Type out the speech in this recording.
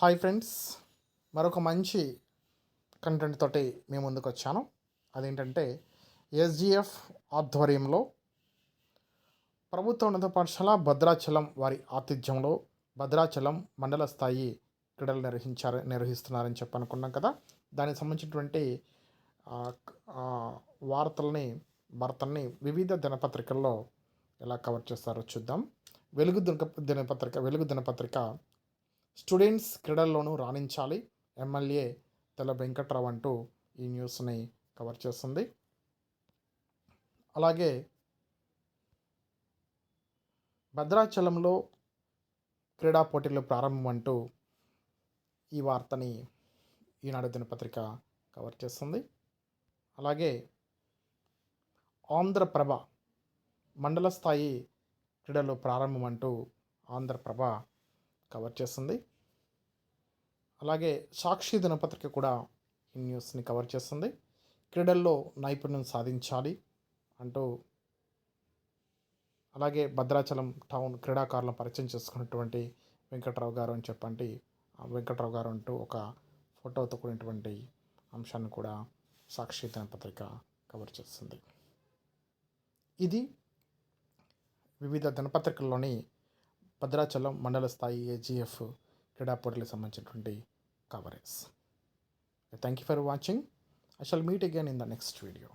Hi friends, మరొక మంచి content తోటి మేము ముందుకు వచ్చాను. అదేంటంటే ఎస్జిఎఫ్ ఆధ్వర్యంలో ప్రభుత్వ ఉన్నత పాఠశాల భద్రాచలం వారి ఆతిథ్యంలో భద్రాచలం మండల స్థాయి క్రీడలు నిర్వహిస్తున్నారని చెప్పి అనుకున్నాం కదా. దానికి సంబంధించినటువంటి వార్తల్ని వివిధ దినపత్రికల్లో ఎలా కవర్ చేస్తారో చూద్దాం. వెలుగు దినపత్రిక స్టూడెంట్స్ క్రీడల్లోనూ రాణించాలి, ఎమ్మెల్యే తెల వెంకట్రావు అంటూ ఈ న్యూస్ని కవర్ చేస్తుంది. అలాగే భద్రాచలంలో క్రీడా పోటీలు ప్రారంభం అంటూ ఈ వార్తని ఈనాడు దినపత్రిక కవర్ చేస్తుంది. అలాగే ఆంధ్రప్రభ మండల స్థాయి క్రీడలు ప్రారంభం అంటూ ఆంధ్రప్రభ కవర్ చేస్తుంది. అలాగే సాక్షి దినపత్రిక కూడా ఈ న్యూస్ని కవర్ చేస్తుంది. క్రీడల్లో నైపుణ్యం సాధించాలి అంటూ, అలాగే భద్రాచలం టౌన్ క్రీడాకారులను పరిచయం చేసుకున్నటువంటి వెంకట్రావు గారు అని చెప్పండి, వెంకట్రావు గారు అంటూ ఒక ఫోటోతో కూడినటువంటి అంశాన్ని కూడా సాక్షి దినపత్రిక కవర్ చేస్తుంది. ఇది వివిధ దినపత్రికల్లోని భద్రాచలం మండల స్థాయి ఏజీఎఫ్ క్రీడా పోటీలకు సంబంధించినటువంటి coverage. Thank you for watching. I shall meet again in the next video.